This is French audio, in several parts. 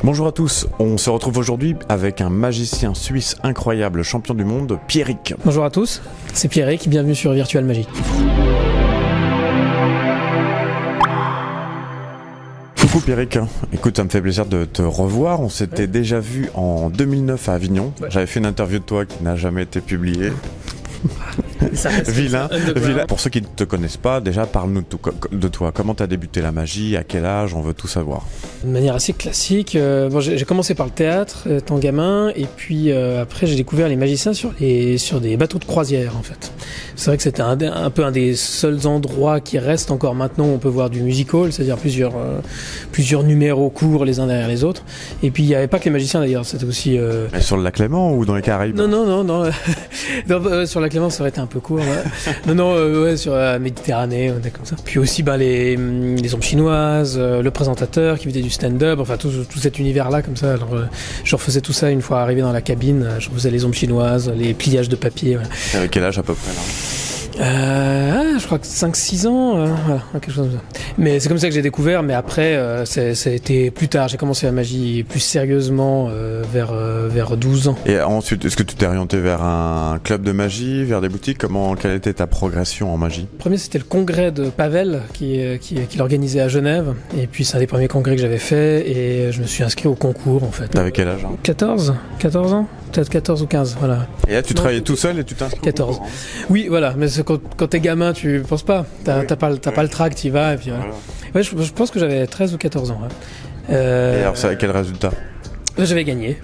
Bonjour à tous, on se retrouve aujourd'hui avec un magicien suisse incroyable, champion du monde, Pierrick. Bonjour à tous, c'est Pierrick, bienvenue sur Virtual Magie. Coucou Pierrick, écoute, ça me fait plaisir de te revoir, on s'était déjà vu en 2009 à Avignon, j'avais fait une interview de toi qui n'a jamais été publiée. Vilain. Pour ceux qui ne te connaissent pas, déjà parle-nous de toi. Comment tu as débuté la magie, à quel âge, on veut tout savoir. De manière assez classique, j'ai commencé par le théâtre étant gamin, et puis après j'ai découvert les magiciens sur des bateaux de croisière en fait. C'est vrai que c'était un peu un des seuls endroits qui restent encore maintenant où on peut voir du musical, c'est-à-dire plusieurs numéros courts les uns derrière les autres. Et puis il n'y avait pas que les magiciens d'ailleurs, c'était aussi... Sur le lac Léman ou dans les Caraïbes? Non. Non, sur la Clément ça aurait été un peu court. Ouais. Non, sur la Méditerranée, comme ça. Puis aussi les ombres chinoises, le présentateur qui faisait du stand-up, enfin tout cet univers-là comme ça. Alors je refaisais tout ça une fois arrivé dans la cabine, je refaisais les ombres chinoises, les pliages de papier. Voilà. Avec quel âge à peu près là? Je crois que 5-6 ans, voilà, quelque chose comme ça. Mais c'est comme ça que j'ai découvert, mais après, ça a été plus tard. J'ai commencé la magie plus sérieusement vers 12 ans. Et ensuite, est-ce que tu t'es orienté vers un club de magie, vers des boutiques? Quelle était ta progression en magie? Le premier, c'était le congrès de Pavel, qui l'organisait à Genève. Et puis, c'est un des premiers congrès que j'avais fait, et je me suis inscrit au concours, en fait. T'avais quel âge? 14 ans? Peut-être 14 ou 15, voilà. Et là, tu travaillais tout seul et tu t'inscris? 14. Oui, voilà, mais quand t'es gamin, tu penses pas. T'as pas le trac, t'y vas, et puis voilà. Ouais, je pense que j'avais 13 ou 14 ans. Ouais. Et alors, c'est quel résultat? J'avais gagné.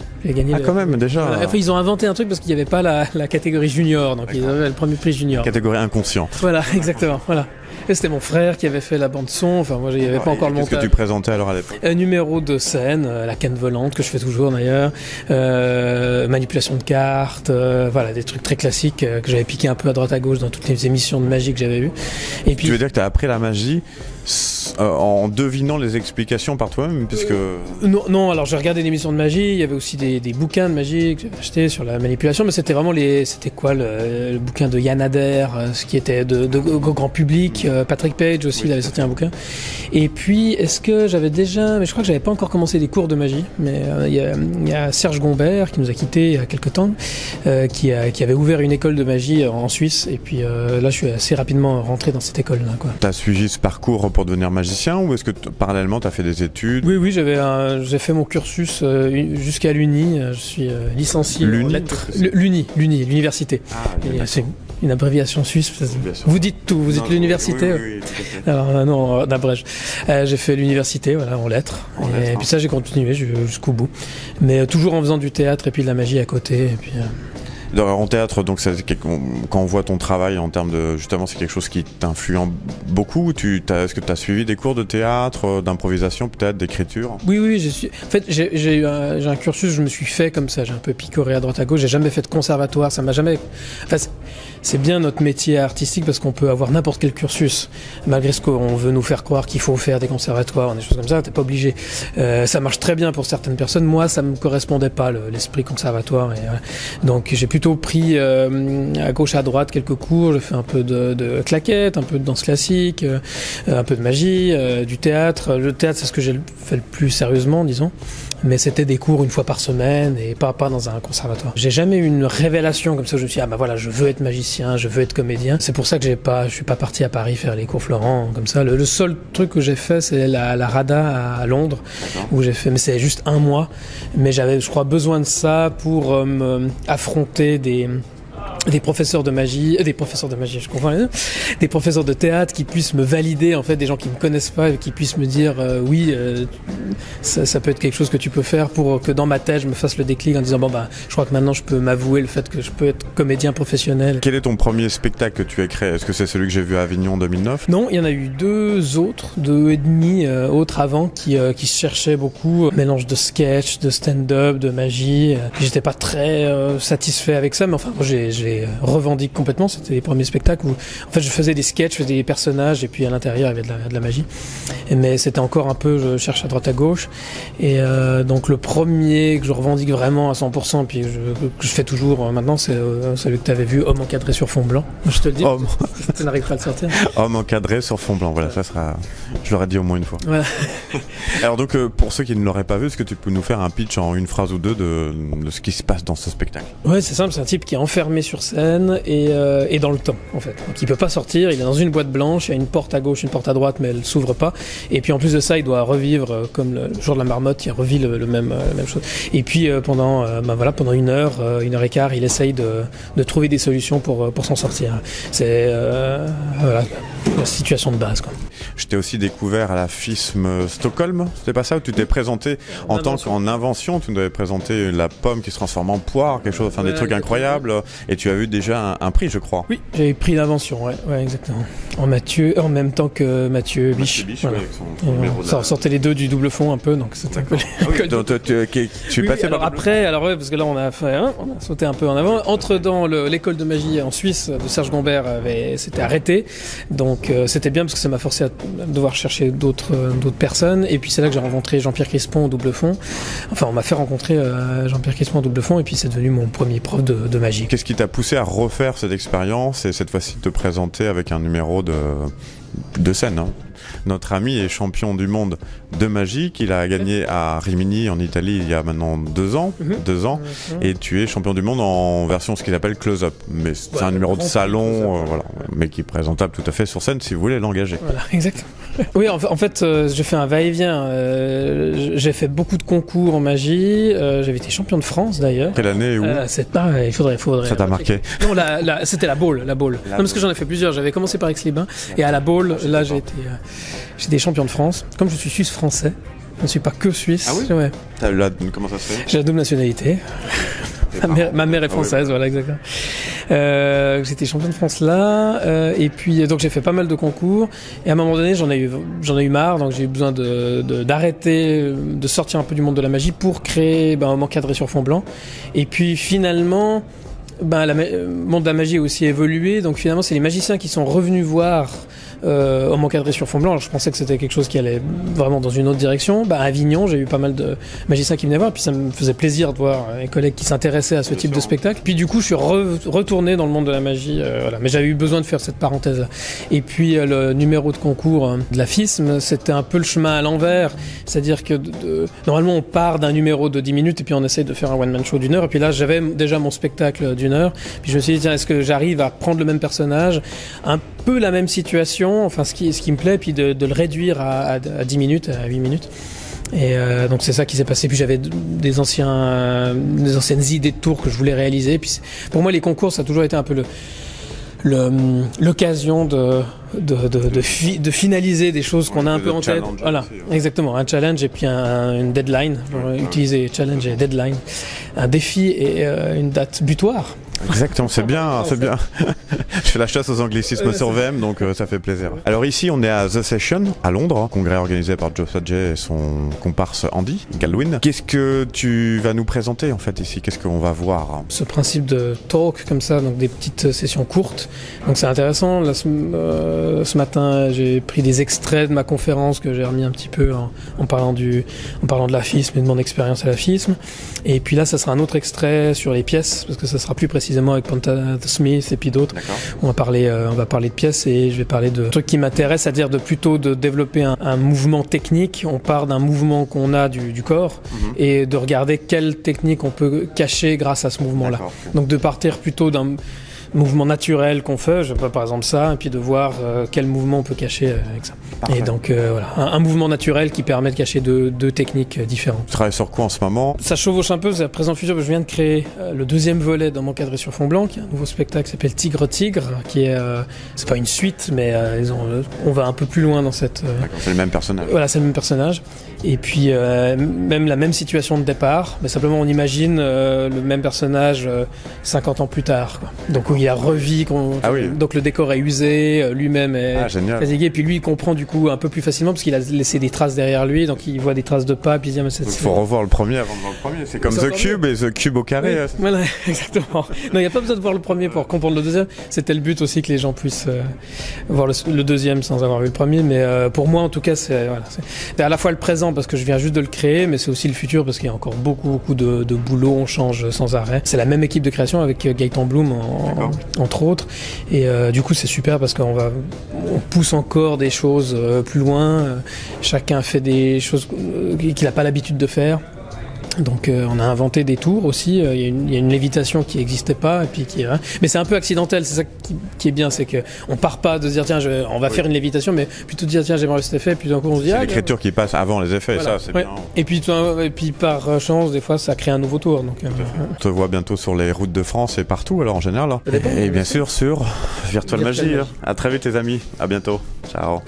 Quand même, déjà. Enfin, ils ont inventé un truc parce qu'il n'y avait pas la catégorie junior, donc ils avaient le premier prix junior. Catégorie inconscient. Voilà, exactement, voilà. Et c'était mon frère qui avait fait la bande-son, enfin moi il n'y avait pas encore le montage. Qu'est-ce que tu présentais alors à l'époque? Numéro de scène, la canne volante que je fais toujours d'ailleurs, manipulation de cartes, voilà, des trucs très classiques que j'avais piqué un peu à droite à gauche dans toutes les émissions de magie que j'avais vues. Et puis, tu veux dire que tu as appris la magie en devinant les explications par toi-même, puisque... Non, alors j'ai regardé des émissions de magie, il y avait aussi des bouquins de magie que j'avais achetés sur la manipulation, mais c'était vraiment c'était quoi le bouquin de Yann Ader, ce qui était de grand public, Patrick Page aussi, il avait sorti un bouquin. Et puis, est-ce que j'avais déjà... Mais je crois que j'avais pas encore commencé des cours de magie, mais il y a Serge Gombert, qui nous a quittés il y a quelques temps, qui avait ouvert une école de magie en Suisse, et puis là je suis assez rapidement rentré dans cette école-là. Tu as suivi ce parcours pour devenir magicien, ou est-ce que parallèlement tu as fait des études? Oui, j'ai fait mon cursus jusqu'à l'Uni, je suis licencié en lettres. L'université. C'est une abréviation suisse. Vous dites tout, vous êtes l'université. Oui, alors non, d'abrège. J'ai fait l'université, voilà, en lettres. Et puis ça, j'ai continué jusqu'au bout. Mais toujours en faisant du théâtre et puis de la magie à côté. Et puis, en théâtre, donc quand on voit ton travail en termes de... Justement, c'est quelque chose qui t'influe beaucoup. Est-ce que tu as suivi des cours de théâtre, d'improvisation peut-être, d'écriture? Oui, en fait, j'ai un cursus, je me suis fait comme ça, j'ai un peu picoré à droite à gauche, j'ai jamais fait de conservatoire, ça m'a jamais... Enfin, c'est bien notre métier artistique parce qu'on peut avoir n'importe quel cursus, malgré ce qu'on veut nous faire croire qu'il faut faire des conservatoires, des choses comme ça, t'es pas obligé. Ça marche très bien pour certaines personnes, moi ça me correspondait pas l'esprit conservatoire, et voilà. Donc j'ai plutôt pris à gauche à droite quelques cours, j'ai fait un peu de claquettes, un peu de danse classique, un peu de magie, du théâtre. Le théâtre c'est ce que j'ai fait le plus sérieusement, disons. Mais c'était des cours une fois par semaine et pas dans un conservatoire. J'ai jamais eu une révélation comme ça où je me suis dit, voilà, je veux être magicien, je veux être comédien. C'est pour ça que je suis pas parti à Paris faire les cours Florent comme ça. Le seul truc que j'ai fait, c'est la RADA à Londres, où j'ai fait, mais c'est juste un mois. Mais j'avais, je crois, besoin de ça pour affronter des professeurs de magie, je comprends les deux, des professeurs de théâtre qui puissent me valider, en fait, des gens qui me connaissent pas et qui puissent me dire ça peut être quelque chose que tu peux faire, pour que dans ma tête je me fasse le déclic en disant je crois que maintenant je peux m'avouer le fait que je peux être comédien professionnel. Quel est ton premier spectacle que tu as créé? Est-ce que c'est celui que j'ai vu à Avignon en 2009? Non, il y en a eu deux et demi autres avant qui se cherchaient beaucoup, mélange de sketch, de stand-up, de magie. J'étais pas très satisfait avec ça, mais enfin j'ai les revendique complètement. C'était les premiers spectacles où en fait je faisais des sketchs, je faisais des personnages et puis à l'intérieur il y avait de la magie. Mais c'était encore un peu, je cherche à droite à gauche. Et donc le premier que je revendique vraiment à 100%, puis que je fais toujours maintenant, c'est celui que tu avais vu, Homme encadré sur fond blanc. Je te le dis, tu n'arrives pas à le sortir. Homme encadré sur fond blanc, voilà, ça sera... Je l'aurais dit au moins une fois. Voilà. Alors donc, pour ceux qui ne l'auraient pas vu, est-ce que tu peux nous faire un pitch en une phrase ou deux de ce qui se passe dans ce spectacle? Ouais, c'est simple, c'est un type qui est enfermé sur scène et dans le temps, en fait. Donc il peut pas sortir, il est dans une boîte blanche, il y a une porte à gauche, une porte à droite, mais elle s'ouvre pas. Et puis en plus de ça, il doit revivre, comme le jour de la marmotte, il revit la même chose. Et puis pendant 1 heure, 1h15, il essaye de trouver des solutions pour s'en sortir. C'est voilà, la situation de base, quoi. Je t'ai aussi découvert à la FISM Stockholm, c'était pas ça, où tu t'es présenté en tant qu'en invention, tu nous avais présenté la pomme qui se transforme en poire, quelque chose, enfin des trucs incroyables, et tu as eu déjà un prix, je crois. Oui, j'ai eu prix d'invention, ouais, exactement. En même temps que Mathieu Biche. Voilà. Ça ressortait les deux du double fond un peu, donc c'était un peu tu es passé par après, parce que là on a sauté un peu en avant. Dans l'école de magie en Suisse de Serge Gombert s'était arrêté, donc c'était bien parce que ça m'a forcé à devoir chercher d'autres personnes, et puis c'est là que j'ai rencontré Jean-Pierre Crispon au double fond. Enfin, on m'a fait rencontrer Jean-Pierre Crispon au double fond, et puis c'est devenu mon premier prof de magie. Qu'est-ce qui t'a poussé à refaire cette expérience et cette fois-ci te présenter avec un numéro de scène, hein? Notre ami est champion du monde de magie, qu'il a gagné à Rimini en Italie il y a maintenant 2 ans. Et tu es champion du monde en version ce qu'il appelle close-up. Mais c'est un numéro de salon, voilà, mais qui est présentable tout à fait sur scène si vous voulez l'engager. Voilà, exactement. Oui, en fait, j'ai fait un va-et-vient. J'ai fait beaucoup de concours en magie. J'avais été champion de France d'ailleurs. Quelle année et où? Il faudrait. Ça t'a marqué? Non, c'était la Baule. Non, parce que j'en ai fait plusieurs. J'avais commencé par Aix-les-Bains et à la Baule, là, j'étais champion de France. Comme je suis suisse-français, je ne suis pas que suisse. Ah oui? Ouais. Comment ça se fait? J'ai la double nationalité. Ma mère est française, voilà, exactement. J'étais champion de France là, et puis donc j'ai fait pas mal de concours, et à un moment donné j'en ai eu marre, donc j'ai eu besoin d'arrêter, de sortir un peu du monde de la magie pour créer un encadré sur fond blanc. Et puis finalement, le monde de la magie a aussi évolué, donc finalement c'est les magiciens qui sont revenus voir Homme encadré sur fond blanc. Alors, je pensais que c'était quelque chose qui allait vraiment dans une autre direction. À Avignon, j'ai eu pas mal de magiciens qui venaient voir, puis ça me faisait plaisir de voir les collègues qui s'intéressaient à ce type de spectacle. Puis du coup, je suis retourné dans le monde de la magie, voilà. Mais j'avais eu besoin de faire cette parenthèse-là. Et puis le numéro de concours de la FISM, c'était un peu le chemin à l'envers, c'est-à-dire que normalement on part d'un numéro de 10 minutes et puis on essaye de faire un one-man show d'1 heure. Et puis là, j'avais déjà mon spectacle d'1 heure. Puis je me suis dit, tiens, est-ce que j'arrive à prendre le même personnage, un peu la même situation, enfin ce qui me plaît, puis de le réduire à 10 minutes, à 8 minutes. Et donc c'est ça qui s'est passé. Puis j'avais des anciennes idées de tours que je voulais réaliser. Puis pour moi, les concours, ça a toujours été un peu l'occasion de finaliser des choses qu'on a un peu en tête. Voilà, exactement, un challenge et puis une deadline. Utiliser challenge et deadline, un défi et une date butoir. Exactement, c'est bien. Je fais la chasse aux anglicismes sur VM, donc ça fait plaisir. Alors ici, on est à The Session, à Londres, congrès organisé par Joe Sadjay et son comparse Andy Galwin. Qu'est-ce que tu vas nous présenter en fait ici? Qu'est-ce qu'on va voir? Ce principe de talk comme ça, donc des petites sessions courtes. Donc c'est intéressant. Là, ce matin, j'ai pris des extraits de ma conférence que j'ai remis un petit peu en parlant de la FISM et de mon expérience à la FISM. Et puis là, ça sera un autre extrait sur les pièces, parce que ça sera plus précisément avec Ponta Smith et puis d'autres. On va parler de pièces, et je vais parler de trucs qui m'intéressent, c'est-à-dire plutôt de développer un mouvement technique. On part d'un mouvement qu'on a du corps, et de regarder quelle technique on peut cacher grâce à ce mouvement-là. Donc de partir plutôt d'un mouvement naturel qu'on fait, je sais pas, par exemple ça, et puis de voir quel mouvement on peut cacher avec ça. Parfait. Et donc voilà, un mouvement naturel qui permet de cacher deux techniques différentes. Tu travailles sur quoi en ce moment? Ça chevauche un peu, c'est à présent futur. Je viens de créer le deuxième volet dans mon encadré sur fond blanc, qui est un nouveau spectacle qui s'appelle Tigre, qui est c'est pas une suite, mais on va un peu plus loin dans cette. C'est le même personnage. Voilà, c'est le même personnage. Et puis même la même situation de départ, mais simplement on imagine le même personnage 50 ans plus tard, quoi. Donc où il a revu, oui. donc le décor est usé, lui-même est fatigué, et puis lui il comprend du coup un peu plus facilement parce qu'il a laissé des traces derrière lui, donc il voit des traces de pas, puis il dit mais il faut revoir le premier avant de voir le premier. C'est comme The Cube et The Cube au carré. Oui. Voilà, exactement. Non, il n'y a pas besoin de voir le premier pour comprendre le deuxième. C'était le but aussi que les gens puissent voir le deuxième sans avoir vu le premier, mais pour moi en tout cas c'est à la fois le présent parce que je viens juste de le créer, mais c'est aussi le futur parce qu'il y a encore beaucoup de boulot, on change sans arrêt. C'est la même équipe de création avec Gaëtan Bloom entre autres, et du coup c'est super parce qu'on pousse encore des choses plus loin, chacun fait des choses qu'il n'a pas l'habitude de faire. Donc on a inventé des tours aussi, il y a une lévitation qui n'existait pas, et puis mais c'est un peu accidentel, c'est ça qui est bien, c'est qu'on part pas de se dire tiens on va faire une lévitation, mais plutôt de dire tiens j'aimerais cet effet, et puis d'un coup on se dit c'est l'écriture qui passe avant les effets, voilà. Ça c'est bien. Et puis par chance des fois ça crée un nouveau tour. Donc, on te voit bientôt sur les routes de France et partout alors en général. Là. Et bien sûr sur Virtual Magie. À très vite les amis, à bientôt, ciao.